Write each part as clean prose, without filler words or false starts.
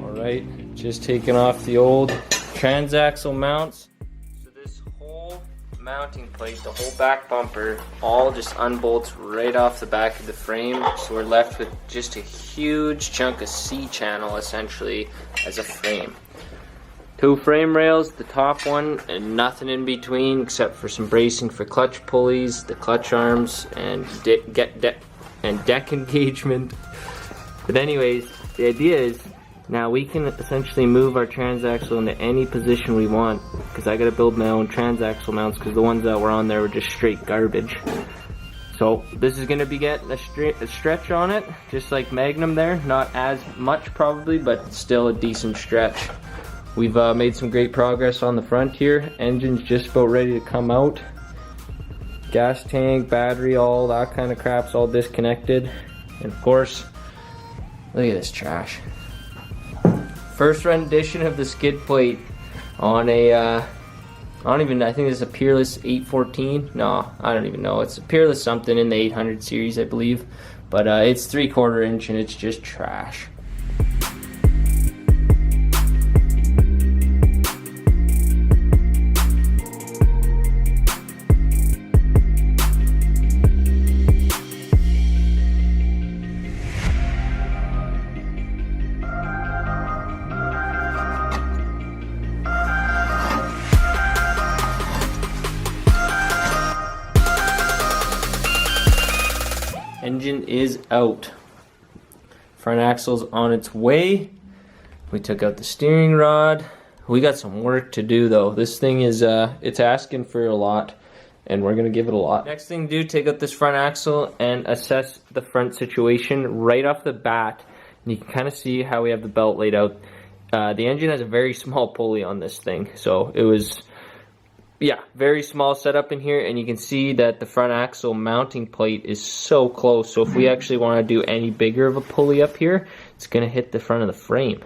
Alright, just taking off the old transaxle mounts. So this whole mounting plate, the whole back bumper, all just unbolts right off the back of the frame. So we're left with just a huge chunk of C-channel essentially as a frame. 2 frame rails, the top one, and nothing in between except for some bracing for clutch pulleys, the clutch arms, and deck engagement. But anyways, the idea is now we can essentially move our transaxle into any position we want, because I gotta build my own transaxle mounts because the ones that were on there were just straight garbage. So this is gonna be getting a stretch on it, just like Magnum there. Not as much probably, but still a decent stretch. We've made some great progress on the front here. Engine's just about ready to come out. Gas tank, battery, all that kind of crap's all disconnected. And of course, look at this trash. First rendition of the skid plate on a, I think it's a Peerless 814. No, I don't even know. It's a Peerless something in the 800 series, I believe. But it's 3/4 inch and it's just trash. Engine is out. Front axle's on its way. We took out the steering rod. We got some work to do though. This thing is, it's asking for a lot, and we're gonna give it a lot. Next thing to do, take out this front axle and assess the front situation right off the bat. And you can kind of see how we have the belt laid out. The engine has a very small pulley on this thing, so it was, yeah, very small setup in here, and you can see that the front axle mounting plate is so close. So if we actually want to do any bigger of a pulley up here, it's going to hit the front of the frame.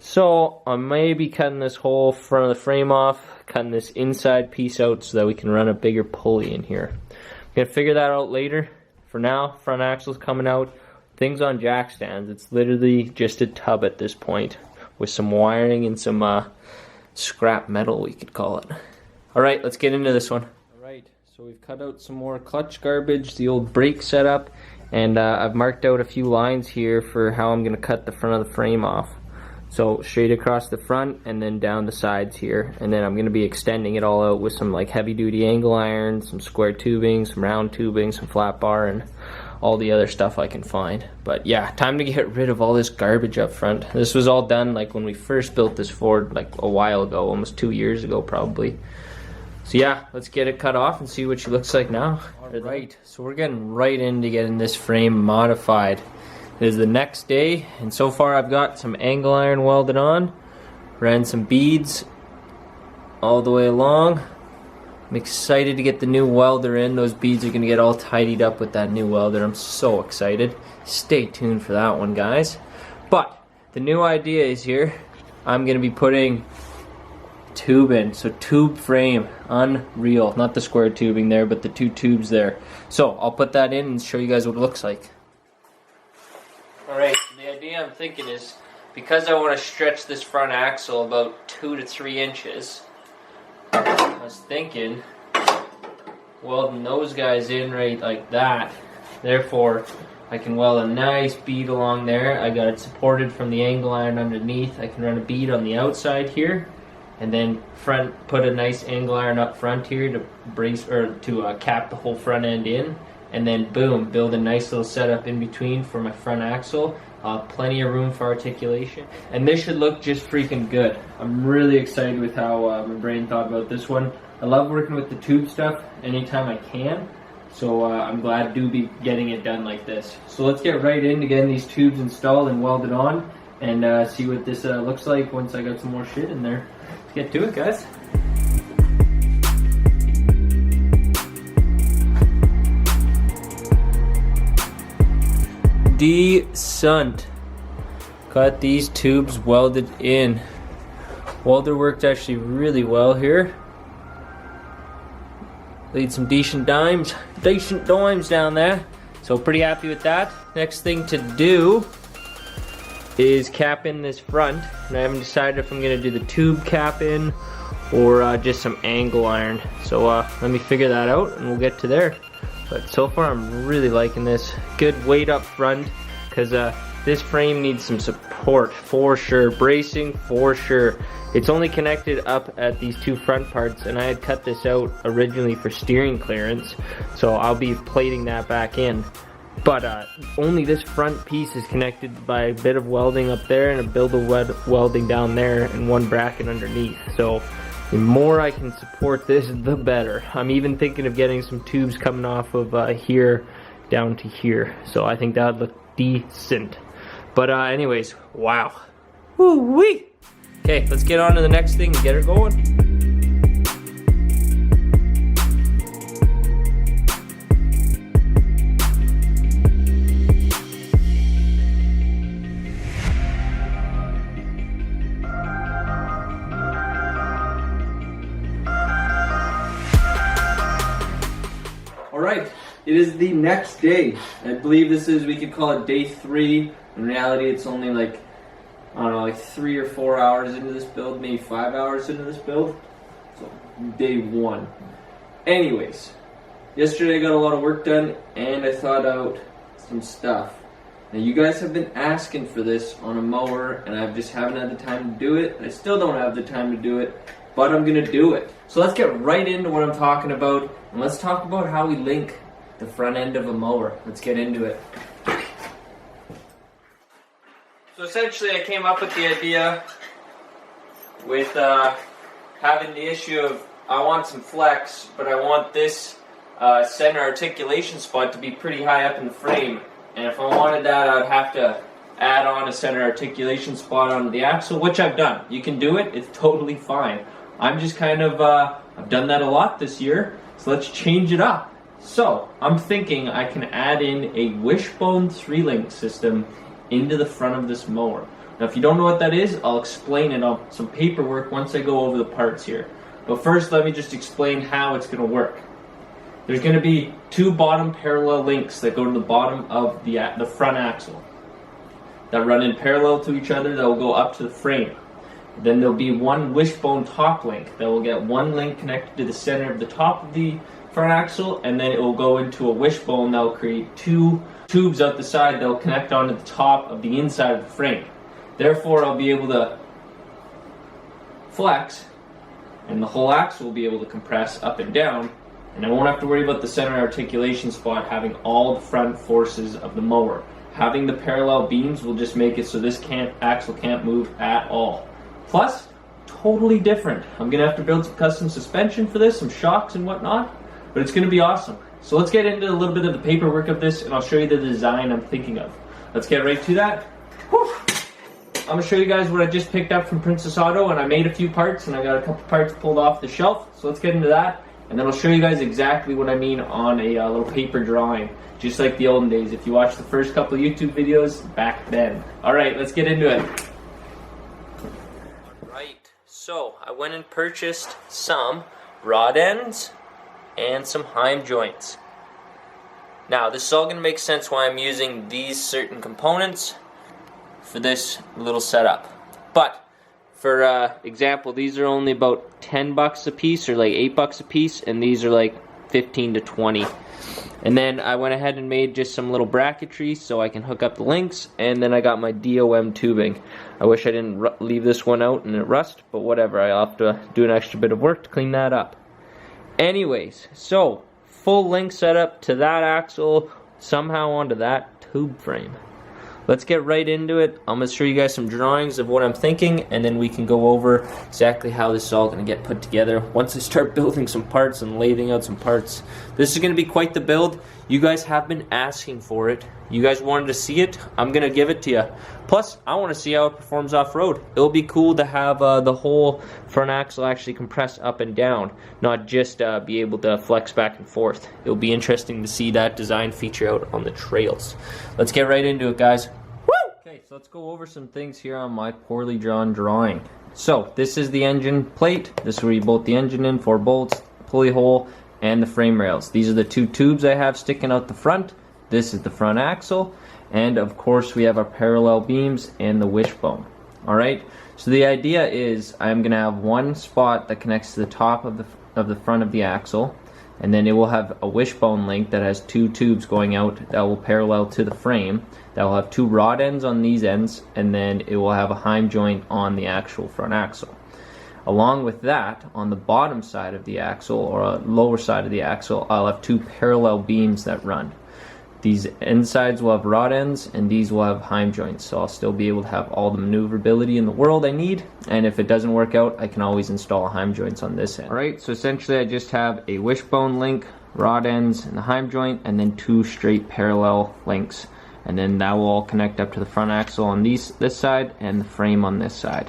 So I may be cutting this whole front of the frame off, cutting this inside piece out so that we can run a bigger pulley in here. I'm going to figure that out later. For now, front axle's coming out. Things on jack stands. It's literally just a tub at this point with some wiring and some scrap metal, we could call it. Alright, let's get into this one. Alright, so we've cut out some more clutch garbage, the old brake setup, and I've marked out a few lines here for how I'm going to cut the front of the frame off. So straight across the front and then down the sides here, and then I'm going to be extending it all out with some like heavy duty angle iron, some square tubing, some round tubing, some flat bar, and all the other stuff I can find. But yeah, time to get rid of all this garbage up front. This was all done like when we first built this Ford like a while ago, almost 2 years ago probably. So yeah, let's get it cut off and see what she looks like now. Alright, so we're getting right into getting this frame modified. It is the next day, and so far I've got some angle iron welded on, ran some beads all the way along. I'm excited to get the new welder in. Those beads are going to get all tidied up with that new welder. I'm so excited. Stay tuned for that one, guys. But the new idea is here. I'm going to be putting tube in, so tube frame, unreal. Not the square tubing there, but the 2 tubes there. So I'll put that in and show you guys what it looks like. Alright, the idea I'm thinking is, because I want to stretch this front axle about 2 to 3 inches, I was thinking welding those guys in right like that. Therefore I can weld a nice bead along there. I got it supported from the angle iron underneath. I can run a bead on the outside here, and then put a nice angle iron up front here to brace or to cap the whole front end in, and then boom, build a nice little setup in between for my front axle. Plenty of room for articulation, and this should look just freaking good. I'm really excited with how my brain thought about this one. I love working with the tube stuff anytime I can, so I'm glad to be getting it done like this. So let's get right into getting these tubes installed and welded on, and see what this looks like once I got some more shit in there. Let's get to it, guys. Decent. Got these tubes welded in. Welder worked actually really well here. Laid some decent dimes down there. So pretty happy with that. Next thing to do is cap in this front, and I haven't decided if I'm gonna do the tube cap in or just some angle iron. So let me figure that out and we'll get to there. But so far I'm really liking this. Good weight up front, because this frame needs some support for sure. Bracing for sure. It's only connected up at these two front parts, and I had cut this out originally for steering clearance, so I'll be plating that back in. But only this front piece is connected by a bit of welding up there and a build of welding down there and one bracket underneath. So the more I can support this, the better. I'm even thinking of getting some tubes coming off of here down to here. So I think that would look decent. But anyways, wow. Woo-wee! Okay, let's get on to the next thing and get her going. Alright, it is the next day. I believe this is, we could call it day 3. In reality, it's only like, I don't know, like 3 or 4 hours into this build, maybe 5 hours into this build. So, day 1. Anyways, yesterday I got a lot of work done and I thought out some stuff. Now you guys have been asking for this on a mower and I just haven't had the time to do it. I still don't have the time to do it, but I'm gonna do it. So let's get right into what I'm talking about, and let's talk about how we link the front end of a mower. Let's get into it. So essentially I came up with the idea with having the issue of I want some flex, but I want this center articulation spot to be pretty high up in the frame. And if I wanted that, I would have to add on a center articulation spot onto the axle, which I've done. You can do it, it's totally fine. I'm just kind of, I've done that a lot this year, so let's change it up. So, I'm thinking I can add in a Wishbone 3-link system into the front of this mower. Now if you don't know what that is, I'll explain it on some paperwork once I go over the parts here. But first let me just explain how it's going to work. There's going to be 2 bottom parallel links that go to the bottom of the front axle that run in parallel to each other that will go up to the frame. Then there'll be 1 Wishbone top link that will get 1 link connected to the center of the top of the front axle, and then it will go into a Wishbone that will create 2 tubes out the side that will connect onto the top of the inside of the frame. Therefore, I'll be able to flex, and the whole axle will be able to compress up and down, and I won't have to worry about the center articulation spot having all the front forces of the mower. Having the parallel beams will just make it so this axle can't move at all. Plus, totally different. I'm going to have to build some custom suspension for this, some shocks and whatnot, but it's going to be awesome. So let's get into a little bit of the paperwork of this, and I'll show you the design I'm thinking of. Let's get right to that. Whew. I'm going to show you guys what I just picked up from Princess Auto, and I made a few parts, and I got a couple parts pulled off the shelf. So let's get into that, and then I'll show you guys exactly what I mean on a little paper drawing, just like the olden days. If you watch the first couple YouTube videos back then. Alright, let's get into it. So, I went and purchased some rod ends and some heim joints. Now, this is all going to make sense why I'm using these certain components for this little setup. But, for example, these are only about 10 bucks a piece, or like 8 bucks a piece, and these are like 15 to 20. And then I went ahead and made just some little bracketry so I can hook up the links, and then I got my DOM tubing. I wish I didn't leave this one out and it rust, but whatever, I'll have to do an extra bit of work to clean that up. Anyways, so full link setup to that axle, somehow onto that tube frame. Let's get right into it. I'm going to show you guys some drawings of what I'm thinking, and then we can go over exactly how this is all going to get put together once I start building some parts and laying out some parts. This is going to be quite the build. You guys have been asking for it. You guys wanted to see it. I'm going to give it to you. Plus, I want to see how it performs off-road. It'll be cool to have the whole front axle actually compress up and down, not just be able to flex back and forth. It'll be interesting to see that design feature out on the trails. Let's get right into it, guys. Okay, so let's go over some things here on my poorly drawn drawing. So, this is the engine plate. This is where you bolt the engine in, 4 bolts, pulley hole, and the frame rails. These are the 2 tubes I have sticking out the front. This is the front axle, and of course we have our parallel beams and the wishbone. Alright, so the idea is I'm going to have one spot that connects to the top of the front of the axle, and then it will have a wishbone link that has two tubes going out that will parallel to the frame. That will have two rod ends on these ends, and then it will have a heim joint on the actual front axle. Along with that, on the bottom side of the axle, or lower side of the axle, I'll have two parallel beams that run. These end sides will have rod ends, and these will have heim joints, so I'll still be able to have all the maneuverability in the world I need, and if it doesn't work out, I can always install heim joints on this end. Alright, so essentially I just have a wishbone link, rod ends, and the heim joint, and then two straight parallel links. And then that will all connect up to the front axle on this side, and the frame on this side.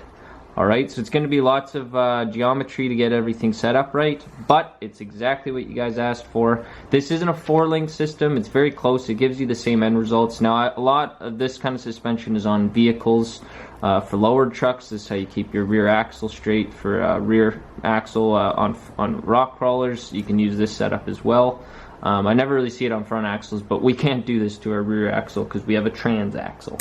Alright, so it's going to be lots of geometry to get everything set up right, but it's exactly what you guys asked for. This isn't a 4-link system, it's very close, it gives you the same end results. Now, a lot of this kind of suspension is on vehicles. For lowered trucks, this is how you keep your rear axle straight. For rear axle on rock crawlers, you can use this setup as well. I never really see it on front axles, but we can't do this to our rear axle because we have a trans axle.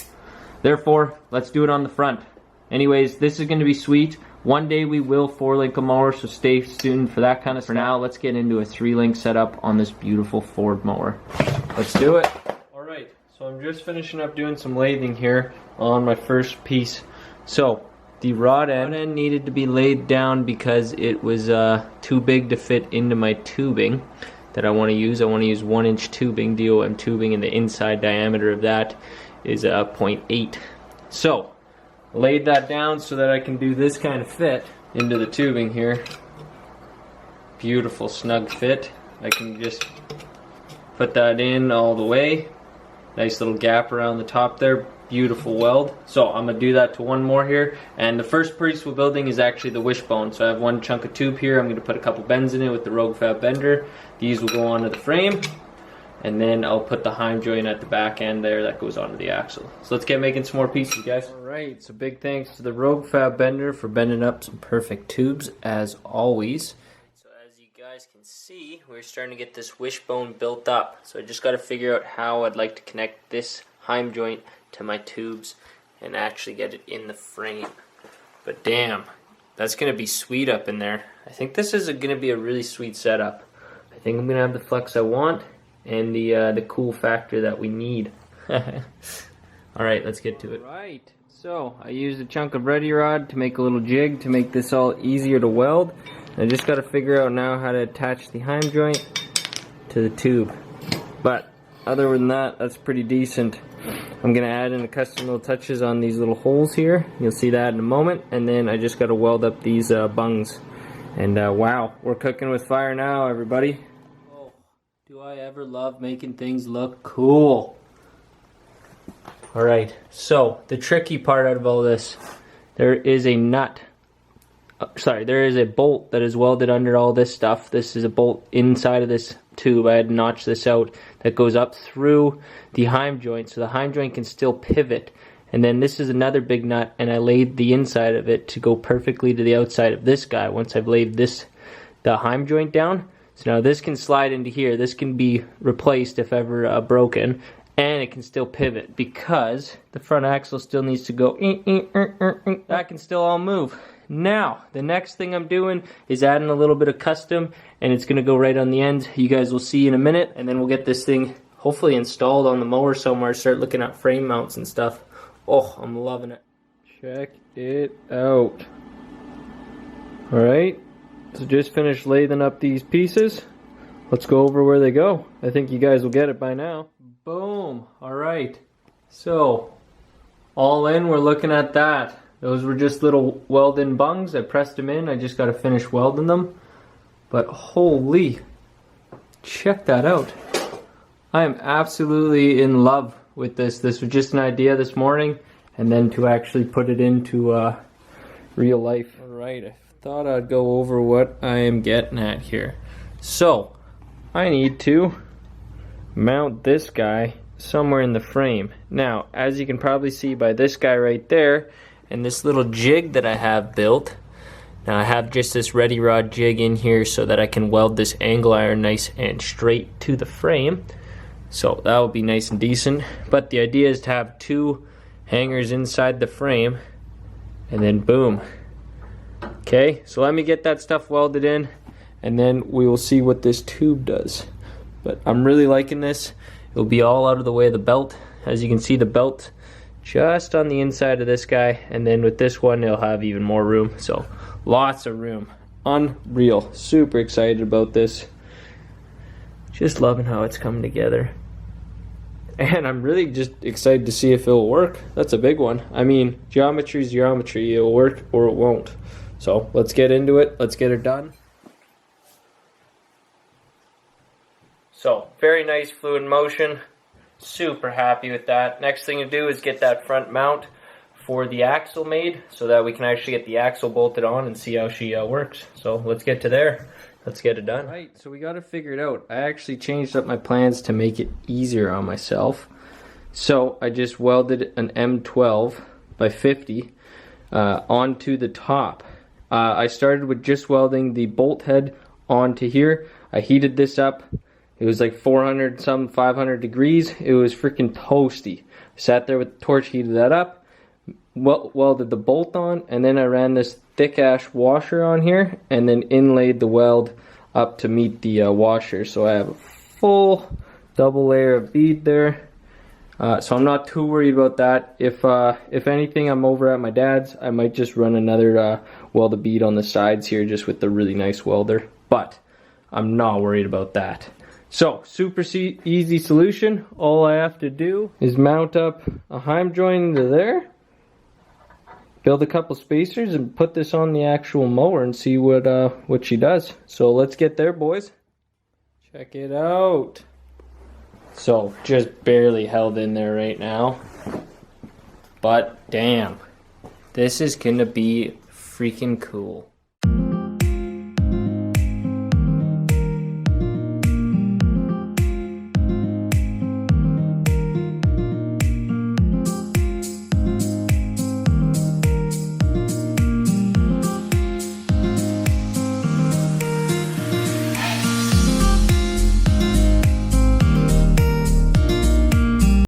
Therefore, let's do it on the front. Anyways, this is going to be sweet. One day we will 4-link a mower, so stay tuned for that kind of stuff. For now, let's get into a 3-link setup on this beautiful Ford mower. Let's do it. Alright, so I'm just finishing up doing some lathing here on my first piece. So, the rod end needed to be laid down because it was too big to fit into my tubing that I want to use. I want to use 1-inch tubing, DOM tubing, and the inside diameter of that is 0.8. So, laid that down so that I can do this kind of fit into the tubing here. Beautiful snug fit. I can just put that in all the way. Nice little gap around the top there. Beautiful weld. So I'm going to do that to one more here. And the first piece we're building is actually the wishbone. So I have one chunk of tube here. I'm going to put a couple bends in it with the Rogue Fab bender. These will go onto the frame. And then I'll put the heim joint at the back end there that goes onto the axle. So let's get making some more pieces, guys. Alright, so big thanks to the Rogue Fab bender for bending up some perfect tubes as always. So as you guys can see, we're starting to get this wishbone built up. So I just got to figure out how I'd like to connect this heim joint to my tubes and actually get it in the frame. But damn, that's going to be sweet up in there. I think this is going to be a really sweet setup. I think I'm going to have the flex I want and the cool factor that we need. Alright, let's get to it. Right, so I used a chunk of ready rod to make a little jig to make this all easier to weld. I just got to figure out now how to attach the heim joint to the tube. But other than that, that's pretty decent. I'm going to add in the custom little touches on these little holes here. You'll see that in a moment. And then I just got to weld up these bungs. And wow, we're cooking with fire now, everybody. Oh, do I ever love making things look cool. Alright, so the tricky part out of all this, there is a nut. There is a bolt that is welded under all this stuff. This is a bolt inside of this tube. I had to notch this out that goes up through the heim joint so the heim joint can still pivot. And then this is another big nut, and I laid the inside of it to go perfectly to the outside of this guy once I've laid the heim joint down. So now this can slide into here. This can be replaced if ever broken, and it can still pivot because the front axle still needs to go. That can still all move. Now, the next thing I'm doing is adding a little bit of custom, and it's going to go right on the end. You guys will see in a minute, and then we'll get this thing hopefully installed on the mower somewhere, start looking at frame mounts and stuff. Oh, I'm loving it. Check it out. Alright, so just finished lathing up these pieces. Let's go over where they go. I think you guys will get it by now. Boom. Alright, so all in, we're looking at that. Those were just little weld-in bungs. I pressed them in. I just got to finish welding them. But holy, check that out. I am absolutely in love with this. This was just an idea this morning, and then to actually put it into real life. Alright, I thought I'd go over what I am getting at here. So, I need to mount this guy somewhere in the frame. Now, as you can probably see by this guy right there, and this little jig that I have built. Now I have just this ready rod jig in here so that I can weld this angle iron nice and straight to the frame. So that will be nice and decent. But the idea is to have 2 hangers inside the frame, and then boom. Okay, so let me get that stuff welded in, and then we will see what this tube does. But I'm really liking this. It'll be all out of the way of the belt. As you can see, the belt just on the inside of this guy, and then with this one it'll have even more room. So lots of room. Unreal. Super excited about this. Just loving how it's coming together. And I'm really just excited to see if it'll work. That's a big one. I mean, geometry is geometry. It'll work or it won't. So let's get into it. Let's get it done. So very nice fluid motion. Super happy with that. Next thing to do is get that front mount for the axle made so that we can actually get the axle bolted on and see how she works. So let's get to there. Let's get it done. Right, so we got to figure it out. I actually changed up my plans to make it easier on myself. So I just welded an M12 by 50 onto the top. I started with just welding the bolt head onto here. I heated this up. It was like 400 some 500 degrees. It was freaking toasty. Sat there with the torch, heated that up, welded the bolt on, and then I ran this thick ash washer on here and then inlaid the weld up to meet the washer. So I have a full double layer of bead there. So I'm not too worried about that. If anything, I'm over at my dad's, I might just run another welded bead on the sides here just with the really nice welder. But I'm not worried about that. So, super easy solution. All I have to do is mount up a heim joint into there, build a couple spacers, and put this on the actual mower and see what she does. So let's get there, boys. Check it out. So, just barely held in there right now. But, damn. This is gonna be freaking cool.